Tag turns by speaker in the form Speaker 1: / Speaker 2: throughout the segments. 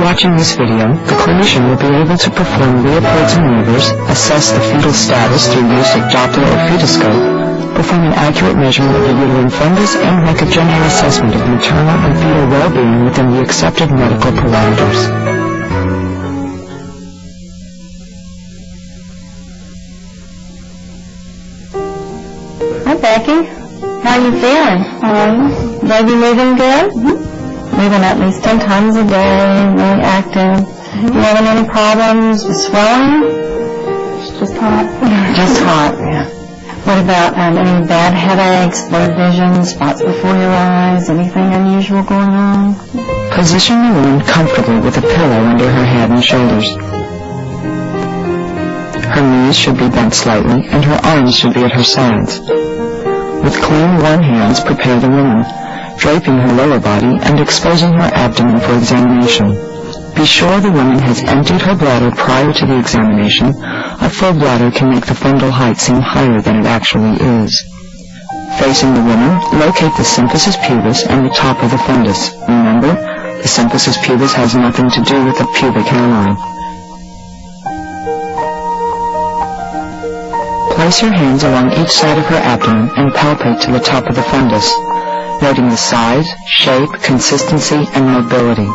Speaker 1: watching this video, the clinician will be able to perform Leopold's maneuvers, assess the fetal status through use of Doppler or fetoscope, perform an accurate measurement of the uterine fundus, and make a general assessment of maternal and fetal well-being within the accepted medical parameters.
Speaker 2: Hi, Becky. How are you feeling? Baby moving good? Moving at least 10 times a day, really active. You having any problems with swelling? Just hot? Just hot, yeah. What about any bad headaches, blurred vision, spots before your eyes, anything unusual going on?
Speaker 1: Position the woman comfortably with a pillow under her head and shoulders. Her knees should be bent slightly, and her arms should be at her sides. With clean, warm hands, prepare the woman, draping her lower body and exposing her abdomen for examination. Be sure the woman has emptied her bladder prior to the examination. A full bladder can make the fundal height seem higher than it actually is. Facing the woman, locate the symphysis pubis and the top of the fundus. Remember, the symphysis pubis has nothing to do with the pubic hairline. Place your hands along each side of her abdomen and palpate to the top of the fundus, noting the size, shape, consistency, and mobility.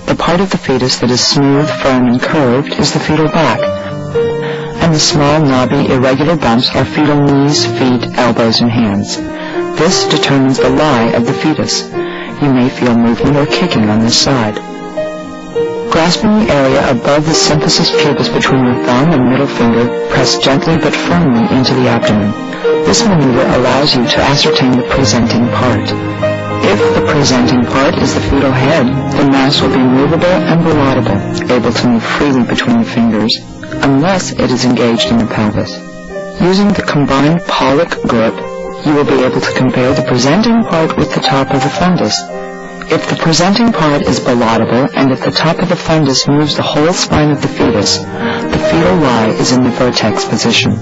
Speaker 1: The part of the fetus that is smooth, firm, and curved is the fetal back, and the small, knobby, irregular bumps are fetal knees, feet, elbows, and hands. This determines the lie of the fetus. You may feel movement or kicking on this side. Grasping the area above the symphysis pubis between your thumb and middle finger, press gently but firmly into the abdomen. This maneuver allows you to ascertain the presenting part. If the presenting part is the fetal head, the mass will be movable and relatable, able to move freely between the fingers, unless it is engaged in the pelvis. Using the combined Pollock grip, you will be able to compare the presenting part with the top of the fundus. If the presenting part is bilateral and if the top of the fundus moves the whole spine of the fetus, the fetal lie is in the vertex position.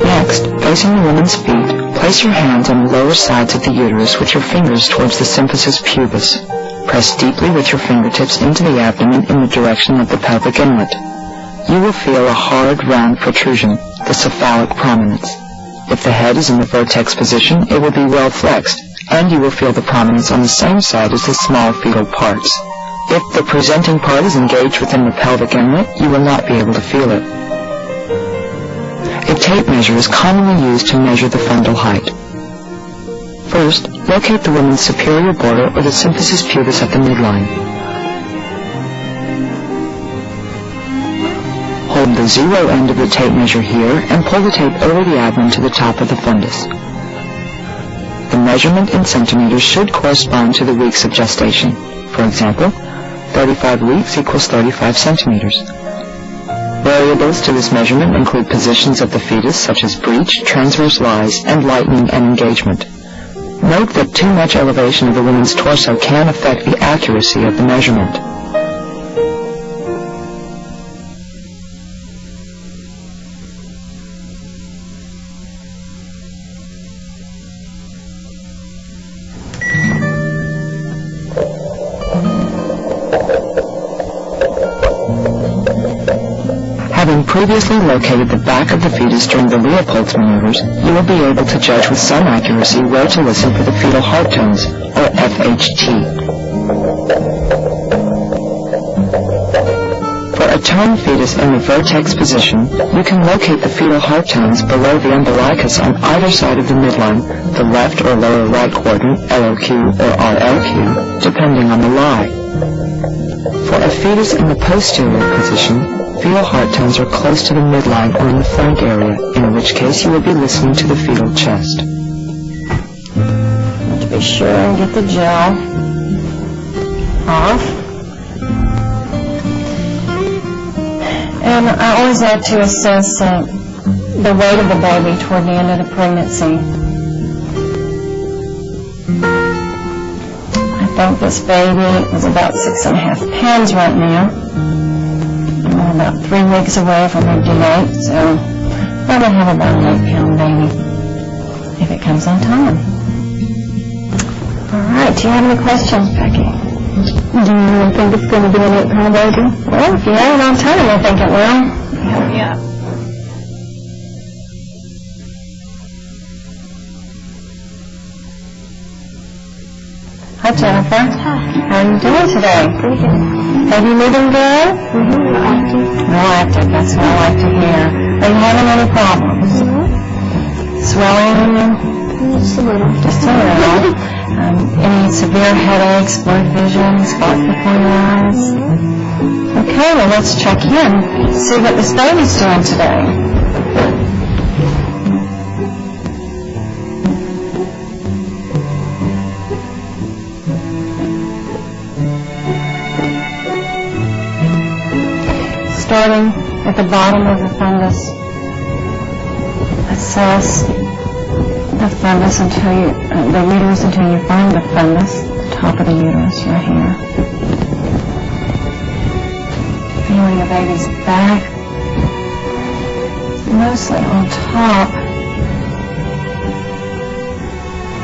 Speaker 1: Next, facing the woman's feet, place your hands on the lower sides of the uterus with your fingers towards the symphysis pubis. Press deeply with your fingertips into the abdomen in the direction of the pelvic inlet. You will feel a hard, round protrusion, the cephalic prominence. If the head is in the vertex position, it will be well flexed, and you will feel the prominence on the same side as the small fetal parts. If the presenting part is engaged within the pelvic inlet, you will not be able to feel it. A tape measure is commonly used to measure the fundal height. First, locate the woman's superior border or the symphysis pubis at the midline. Hold the zero end of the tape measure here and pull the tape over the abdomen to the top of the fundus. The measurement in centimeters should correspond to the weeks of gestation. For example, 35 weeks equals 35 centimeters. Variables to this measurement include positions of the fetus such as breech, transverse lies, and lightening and engagement. Note that too much elevation of the woman's torso can affect the accuracy of the measurement. Having previously located the back of the fetus during the Leopold's maneuvers, you will be able to judge with some accuracy where to listen for the fetal heart tones, or FHT. For a toned fetus in the vertex position, you can locate the fetal heart tones below the umbilicus on either side of the midline, the left or lower right quadrant, LOQ or RLQ, depending on the lie. For a fetus in the posterior position, fetal heart tones are close to the midline or in the flank area, in which case you will be listening to the fetal chest.
Speaker 2: Have to be sure and get the gel off. And I always like to assess the weight of the baby toward the end of the pregnancy. I think this baby is about 6.5 pounds right now. I'm about 3 weeks away from her due date, so probably have about an 8-pound baby if it comes on time. All right, do you have any questions, Becky?
Speaker 3: Do you think it's going to be an 8-pound baby?
Speaker 2: Well, if you have it on time, I think it will. Yeah. Hi, Jennifer.
Speaker 3: Hi.
Speaker 2: How are you doing today?
Speaker 3: Pretty good.
Speaker 2: Baby moving good?
Speaker 3: Real active.
Speaker 2: Real active, that's what I like to hear. Are you having any problems? Swelling?
Speaker 3: Just a little.
Speaker 2: Just a little. Any severe headaches, blurred vision, spots before your eyes? Okay, well let's check in, see what this baby's doing today. Starting at the bottom of the fundus, assess the fundus until you, the uterus until you find the fundus, the top of the uterus right here. Feeling the baby's back, mostly on top.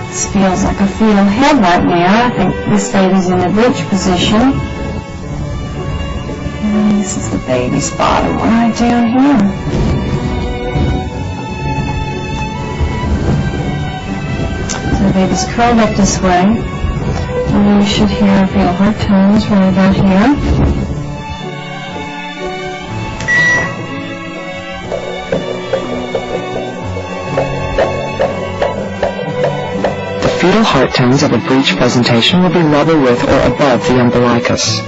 Speaker 2: This feels like a fetal head right now. I think this baby's in the breech position. And this is the baby's bottom right down here. So the baby's curled up this way. And you should hear fetal heart tones right about here.
Speaker 1: The fetal heart tones of a breech presentation will be level with or above the umbilicus.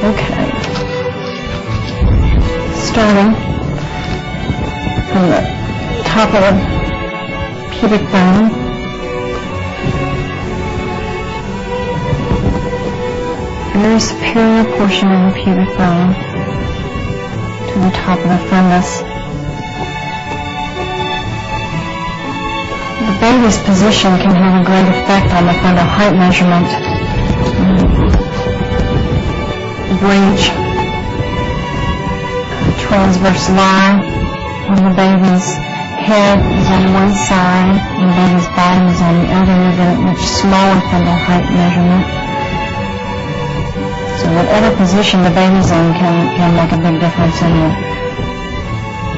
Speaker 2: Okay. Starting from the top of the pubic bone, very superior portion of the pubic bone to the top of the fundus. The baby's position can have a great effect on the fundal height measurement. Breech, transverse lie, when the baby's head is on one side and the baby's bottom is on the other, you get a much smaller fundal height measurement. So whatever position the baby's in can make a big difference in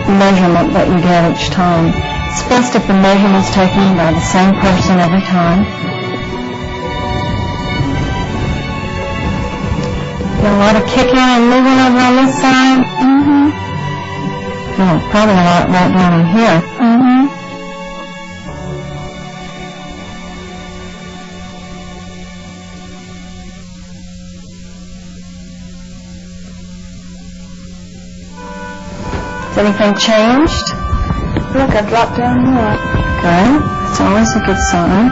Speaker 2: the measurement that you get each time. It's best if the measurement's taken by the same person every time. A lot of kicking and moving over on this side. Oh, probably a lot right down in here. Has anything changed?
Speaker 3: Look, I dropped down more.
Speaker 2: Good. It's always a good sign.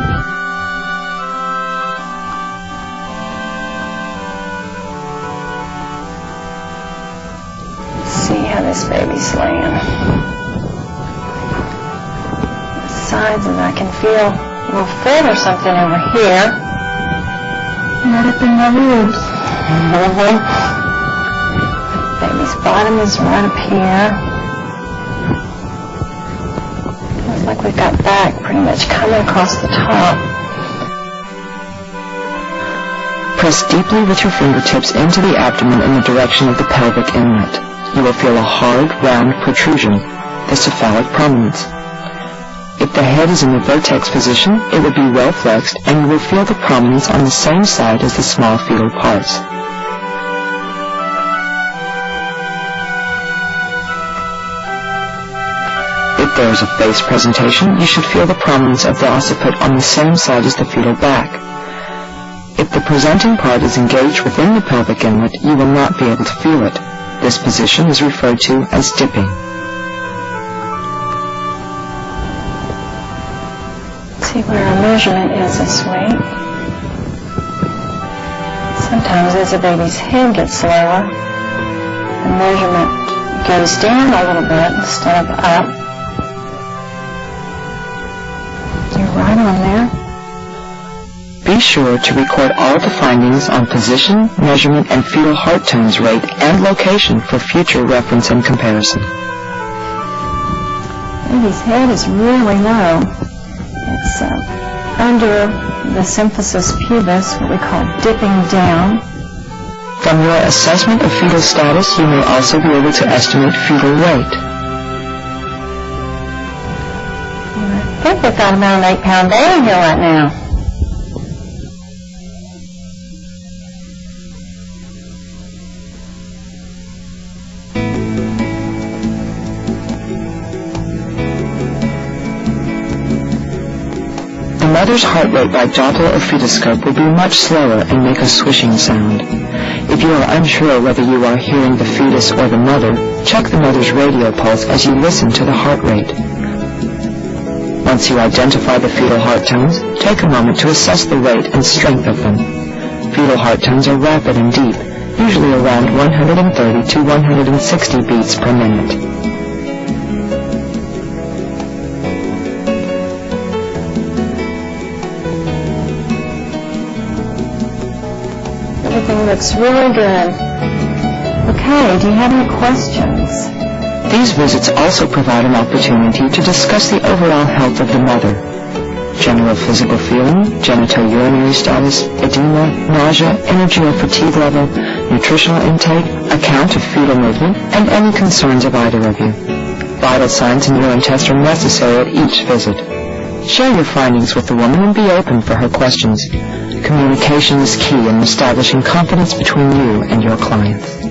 Speaker 2: This baby's laying. The sides, and I can feel a little fat or something over here.
Speaker 3: Right up in my ribs.
Speaker 2: Baby's bottom is right up here. Looks like we've got back pretty much coming across the top.
Speaker 1: Press deeply with your fingertips into the abdomen in the direction of the pelvic inlet. You will feel a hard, round protrusion, the cephalic prominence. If the head is in the vertex position, it will be well flexed, and you will feel the prominence on the same side as the small fetal parts. If there is a face presentation, you should feel the prominence of the occiput on the same side as the fetal back. If the presenting part is engaged within the pelvic inlet, you will not be able to feel it. This position is referred to as dipping.
Speaker 2: See where our measurement is this week. sometimes as the baby's head gets lower, the measurement goes down a little bit instead of up. You're right on there.
Speaker 1: Be sure to record all the findings on position, measurement, and fetal heart tones rate and location for future reference and comparison.
Speaker 2: Baby's head is really low. It's under the symphysis pubis, what we call dipping down.
Speaker 1: From your assessment of fetal status, you may also be able to estimate fetal weight.
Speaker 2: I think we've got about an 8-pound baby here right now.
Speaker 1: The mother's heart rate by Doppler or fetoscope will be much slower and make a swishing sound. If you are unsure whether you are hearing the fetus or the mother, check the mother's radio pulse as you listen to the heart rate. Once you identify the fetal heart tones, take a moment to assess the rate and strength of them. Fetal heart tones are rapid and deep, usually around 130 to 160 beats per minute.
Speaker 2: Everything looks really good. Okay, do you have any questions?
Speaker 1: These visits also provide an opportunity to discuss the overall health of the mother. General physical feeling, genitourinary status, edema, nausea, energy or fatigue level, nutritional intake, account of fetal movement, and any concerns of either of you. Vital signs and urine tests are necessary at each visit. Share your findings with the woman and be open for her questions. Communication is key in establishing confidence between you and your clients.